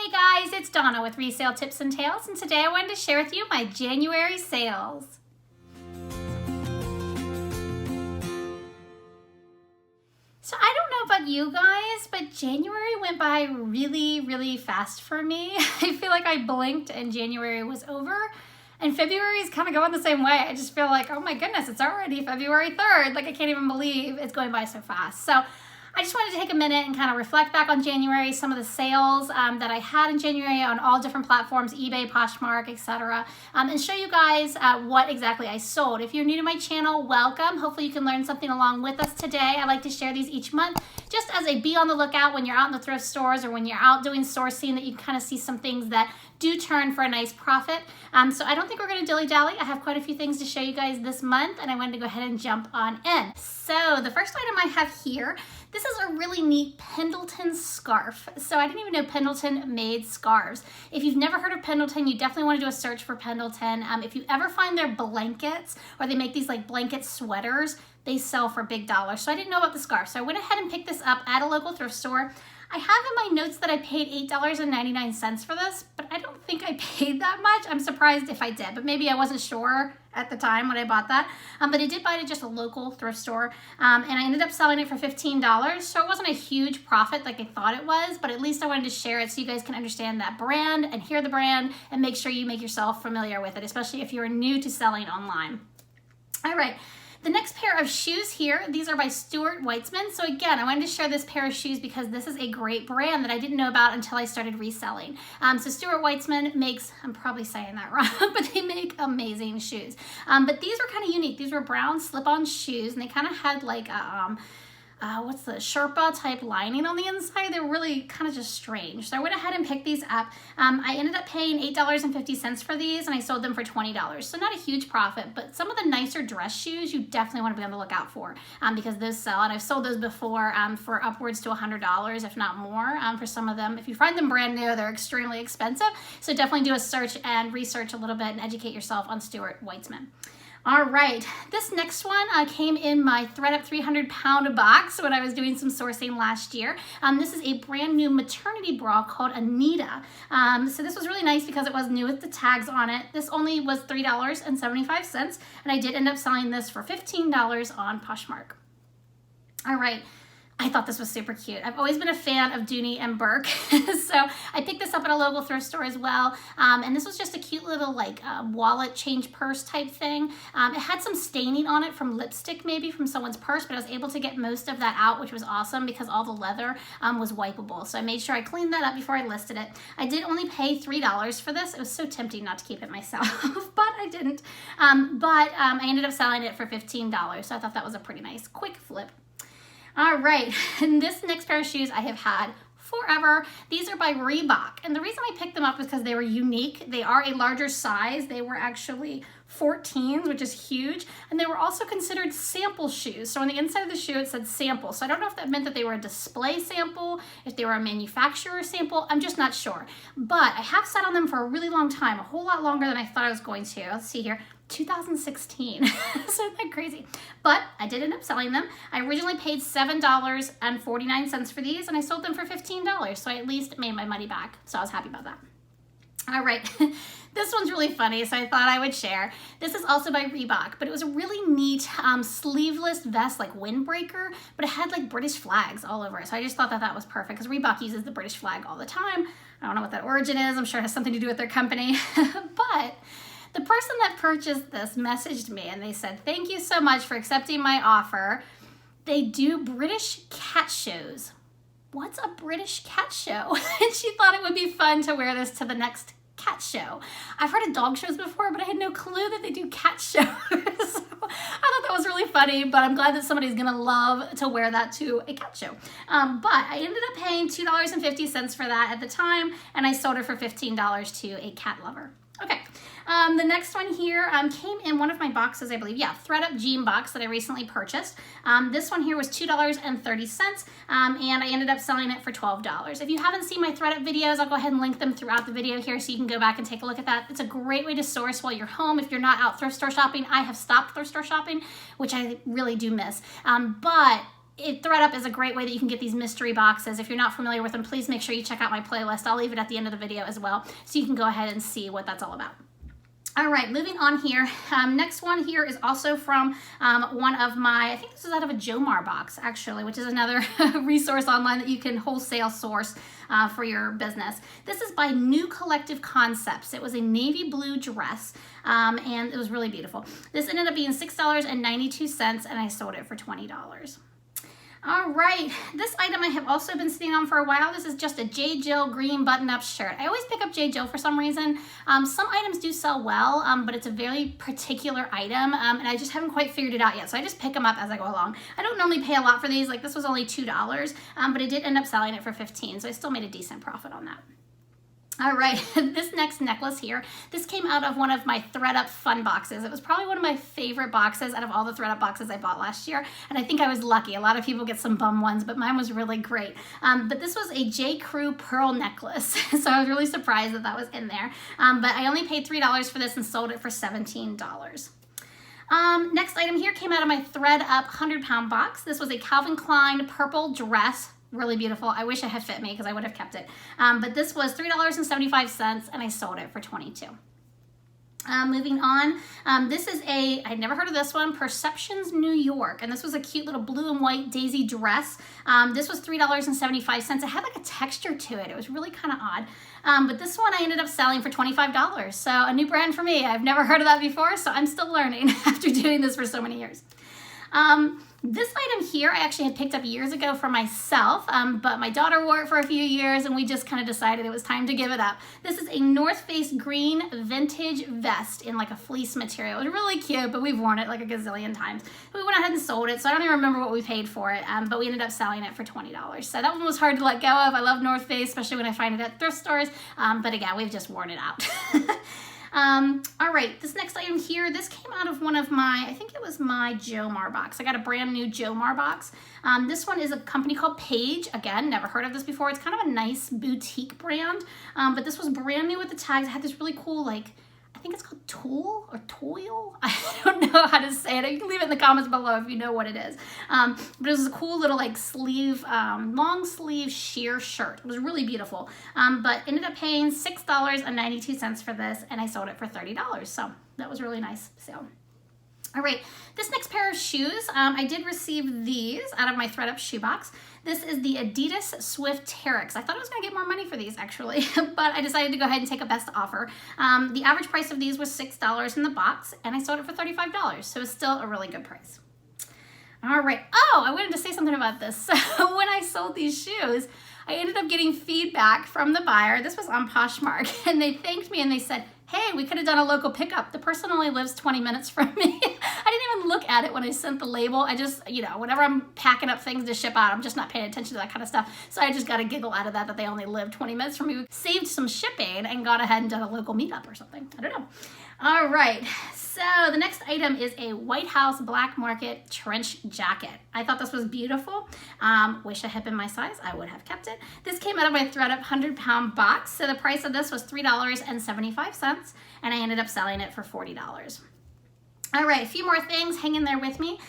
Hey guys, it's Donna with Resale Tips and Tales, and today I wanted to share with you my January sales. So I don't know about you guys, but January went by really fast for me. I feel like I blinked and January was over. And February is kind of going the same way. I just feel like, oh my goodness, it's already February 3rd. Like I can't even believe it's going by so fast. So I just wanted to take a minute and kind of reflect back on January, some of the sales that I had in January on all different platforms, eBay, Poshmark, etc., and show you guys what exactly I sold. If you're new to my channel, welcome. Hopefully you can learn something along with us today. I like to share these each month just as a be on the lookout when you're out in the thrift stores or when you're out doing sourcing, that you can kind of see some things that do turn for a nice profit. So I don't think we're going to dilly-dally. I have quite a few things to show you guys this month, and I wanted to go ahead and jump on in. So the first item I have here, this is a really neat Pendleton scarf. So I didn't even know Pendleton made scarves. If you've never heard of Pendleton, you definitely want to do a search for Pendleton. If you ever find their blankets, or they make these like blanket sweaters, they sell for big dollars. So I didn't know about the scarf. So I went ahead and picked this up at a local thrift store. I have in my notes that I paid $8.99 for this, but I don't think I paid that much. I'm surprised if I did, but maybe I wasn't sure at the time when I bought that. But I did buy it at just a local thrift store, and I ended up selling it for $15. So it wasn't a huge profit like I thought it was, but at least I wanted to share it so you guys can understand that brand and hear the brand and make sure you make yourself familiar with it, especially if you're new to selling online. All right. The next pair of shoes here, these are by Stuart Weitzman. So again, I wanted to share this pair of shoes because this is a great brand that I didn't know about until I started reselling. So Stuart Weitzman makes, I'm probably saying that wrong, but they make amazing shoes. But these were kind of unique. These were brown slip-on shoes, and they kind of had like a, what's the Sherpa type lining on the inside. They were really kind of just strange. So I went ahead and picked these up. I ended up paying $8.50 for these, and I sold them for $20. So not a huge profit, but some of the nicer dress shoes you definitely want to be on the lookout for because those sell, and I've sold those before for upwards to $100, if not more, for some of them. If you find them brand new, they're extremely expensive. So definitely do a search and research a little bit and educate yourself on Stuart Weitzman. All right, this next one came in my ThredUp 300-pound box when I was doing some sourcing last year. This is a brand new maternity bra called Anita. So this was really nice because it was new with the tags on it. This only was $3.75, and I did end up selling this for $15 on Poshmark. All right. I thought this was super cute. I've always been a fan of Dooney and Burke, so I picked this up at a local thrift store as well, and this was just a cute little like wallet change purse type thing. It had some staining on it from lipstick, maybe from someone's purse, but I was able to get most of that out, which was awesome because all the leather was wipeable. So I made sure I cleaned that up before I listed it. I did only pay $3 for this. It was so tempting not to keep it myself, but I didn't. I ended up selling it for $15, so I thought that was a pretty nice quick flip. All right, and this next pair of shoes I have had forever. These are by Reebok, and the reason I picked them up is because they were unique. They are a larger size. They were actually 14s, which is huge, and they were also considered sample shoes. So on the inside of the shoe it said sample. So I don't know if that meant that they were a display sample, if they were a manufacturer sample. I'm just not sure. But I have sat on them for a really long time, a whole lot longer than I thought I was going to. Let's see here. 2016. So isn't that crazy? But I did end up selling them. I originally paid $7.49 for these, and I sold them for $15. So I at least made my money back. So I was happy about that. All right, this one's really funny, so I thought I would share. This is also by Reebok, but it was a really neat sleeveless vest, like windbreaker, but it had like British flags all over it. So I just thought that that was perfect because Reebok uses the British flag all the time. I don't know what that origin is. I'm sure it has something to do with their company, but the person that purchased this messaged me and they said, "Thank you so much for accepting my offer. They do British cat shows." What's a British cat show? And she thought it would be fun to wear this to the next cat show. I've heard of dog shows before, but I had no clue that they do cat shows. So I thought that was really funny, but I'm glad that somebody's gonna love to wear that to a cat show. But I ended up paying $2.50 for that at the time, and I sold it for $15 to a cat lover. Okay, the next one here came in one of my boxes, I believe. Yeah, ThredUp jean box that I recently purchased. This one here was $2.30, and I ended up selling it for $12. If you haven't seen my ThredUp videos, I'll go ahead and link them throughout the video here so you can go back and take a look at that. It's a great way to source while you're home. If you're not out thrift store shopping, I have stopped thrift store shopping, which I really do miss. But ThredUp is a great way that you can get these mystery boxes. If you're not familiar with them, please make sure you check out my playlist. I'll leave it at the end of the video as well, so you can go ahead and see what that's all about. All right, moving on here. Next one here is also from one of my, I think this is out of a Jomar box actually, which is another resource online that you can wholesale source for your business. This is by New Collective Concepts. It was a navy blue dress and it was really beautiful. This ended up being $6.92 and I sold it for $20. All right, this item I have also been sitting on for a while. This is just a J. Jill green button-up shirt. I always pick up J. Jill for some reason. Some items do sell well, but it's a very particular item, and I just haven't quite figured it out yet, so I just pick them up as I go along. I don't normally pay a lot for these. Like, this was only $2, but I did end up selling it for $15, so I still made a decent profit on that. All right, this next necklace here, this came out of one of my ThredUp fun boxes. It was probably one of my favorite boxes out of all the ThredUp boxes I bought last year, and I think I was lucky. A lot of people get some bum ones, but mine was really great. But this was a J. Crew pearl necklace, so I was really surprised that that was in there. But I only paid $3 for this and sold it for $17. Next item here came out of my ThredUp 100-pound box. This was a Calvin Klein purple dress. Really beautiful. I wish it had fit me because I would have kept it. But this was $3.75 and I sold it for $22. Moving on, this is I'd never heard of this one, Perceptions New York, and this was a cute little blue and white daisy dress. This was $3.75. It had like a texture to it. It was really kind of odd. But this one I ended up selling for $25. So a new brand for me. I've never heard of that before, so I'm still learning after doing this for so many years. This item here I actually had picked up years ago for myself, but my daughter wore it for a few years and we just kind of decided it was time to give it up. This is a North Face green vintage vest in like a fleece material. It was really cute, but we've worn it like a gazillion times. We went ahead and sold it, so I don't even remember what we paid for it, but we ended up selling it for $20. So that one was hard to let go of. I love North Face, especially when I find it at thrift stores, but again, we've just worn it out. All right, this next item here, this came out of one of my, I think it was my Jomar box. I got a brand new Jomar box. This one is a company called Paige. Again, never heard of this before. It's kind of a nice boutique brand, but this was brand new with the tags. It had this really cool, like, I think it's called Tool or Toil. I don't know how to say it. You can leave it in the comments below if you know what it is. But it was a cool little like sleeve, long sleeve sheer shirt. It was really beautiful. But ended up paying $6.92 for this and I sold it for $30. So that was really nice sale. All right, this next pair of shoes, I did receive these out of my ThredUp shoebox. This is the Adidas Swift Terex. I thought I was gonna get more money for these actually, but I decided to go ahead and take a best offer. The average price of these was $6 in the box and I sold it for $35, so it's still a really good price. All right, oh, I wanted to say something about this. So when I sold these shoes, I ended up getting feedback from the buyer. This was on Poshmark, and they thanked me and they said, hey, we could have done a local pickup. The person only lives 20 minutes from me. I didn't even look at it when I sent the label. I just, you know, whenever I'm packing up things to ship out, I'm just not paying attention to that kind of stuff. So I just got a giggle out of that they only live 20 minutes from me. Saved some shipping and got ahead and done a local meetup or something. I don't know. All right, so the next item is a White House Black Market trench jacket. I thought this was beautiful. Wish I had been my size, I would have kept it. This came out of my ThredUp 100-pound box. So the price of this was $3.75 and I ended up selling it for $40. All right, a few more things, hang in there with me.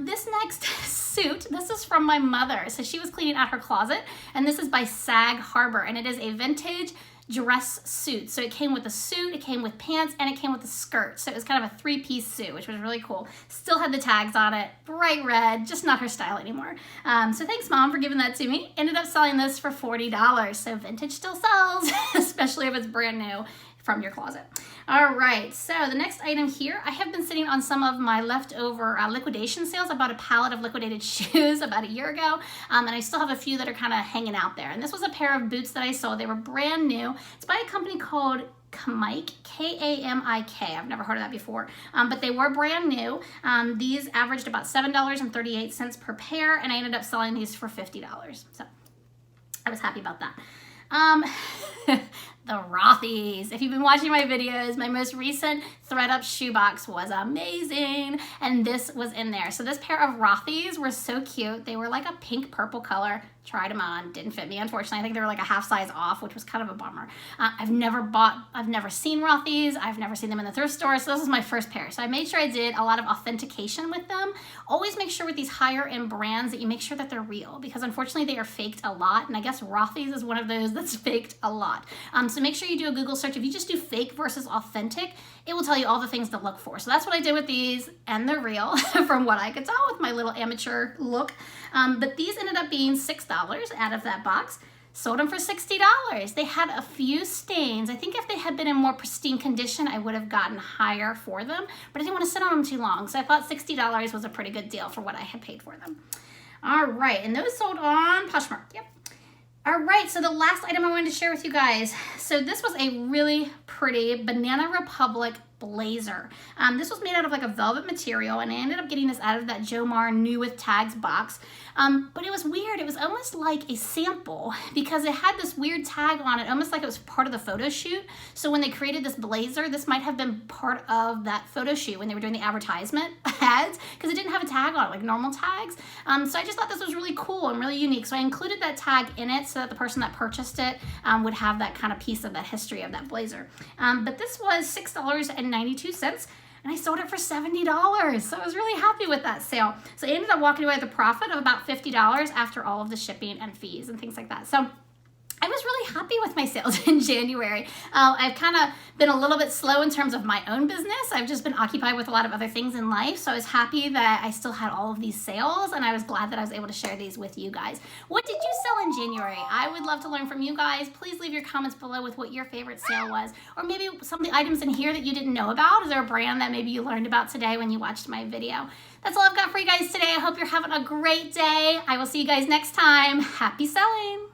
This next suit, this is from my mother. So she was cleaning out her closet and this is by Sag Harbor and it is a vintage dress suit. So it came with a suit, it came with pants, and it came with a skirt. So it was kind of a three-piece suit, which was really cool. Still had the tags on it, bright red, just not her style anymore. So thanks, Mom, for giving that to me. Ended up selling this for $40. So vintage still sells, especially if it's brand new from your closet. All right, so the next item here, I have been sitting on some of my leftover liquidation sales. I bought a pallet of liquidated shoes about a year ago, and I still have a few that are kind of hanging out there. And this was a pair of boots that I sold. They were brand new. It's by a company called Kamik, K-A-M-I-K. I've never heard of that before, but they were brand new. These averaged about $7.38 per pair, and I ended up selling these for $50. So I was happy about that. The Rothy's. If you've been watching my videos, my most recent ThredUp shoebox was amazing, and this was in there. So this pair of Rothy's were so cute. They were like a pink purple color, tried them on, didn't fit me, unfortunately. I think they were like a half size off, which was kind of a bummer. I've never seen Rothy's. I've never seen them in the thrift store, so this is my first pair. So I made sure I did a lot of authentication with them. Always make sure with these higher end brands that you make sure that they're real, because unfortunately they are faked a lot, and I guess Rothy's is one of those that's faked a lot. So make sure you do a Google search. If you just do fake versus authentic, it will tell you all the things to look for. So that's what I did with these, and they're real from what I could tell with my little amateur look. But these ended up being $6 out of that box. Sold them for $60. They had a few stains. I think if they had been in more pristine condition, I would have gotten higher for them, but I didn't want to sit on them too long. So I thought $60 was a pretty good deal for what I had paid for them. All right, and those sold on Poshmark. Yep. All right, so the last item I wanted to share with you guys. So this was a really pretty Banana Republic blazer. This was made out of like a velvet material, and I ended up getting this out of that Jomar New with Tags box. But it was weird. It was almost like a sample because it had this weird tag on it, almost like it was part of the photo shoot. So when they created this blazer, this might have been part of that photo shoot when they were doing the advertisement ads, because it didn't have a tag on it, like normal tags. So I just thought this was really cool and really unique. So I included that tag in it so that the person that purchased it would have that kind of piece of that history of that blazer. But this was $6.92. and I sold it for $70. So I was really happy with that sale. So I ended up walking away with a profit of about $50 after all of the shipping and fees and things like that. So I was really happy with my sales in January. I've kind of been a little bit slow in terms of my own business. I've just been occupied with a lot of other things in life. So I was happy that I still had all of these sales, and I was glad that I was able to share these with you guys. What did you sell in January? I would love to learn from you guys. Please leave your comments below with what your favorite sale was, or maybe some of the items in here that you didn't know about. Is there a brand that maybe you learned about today when you watched my video? That's all I've got for you guys today. I hope you're having a great day. I will see you guys next time. Happy selling.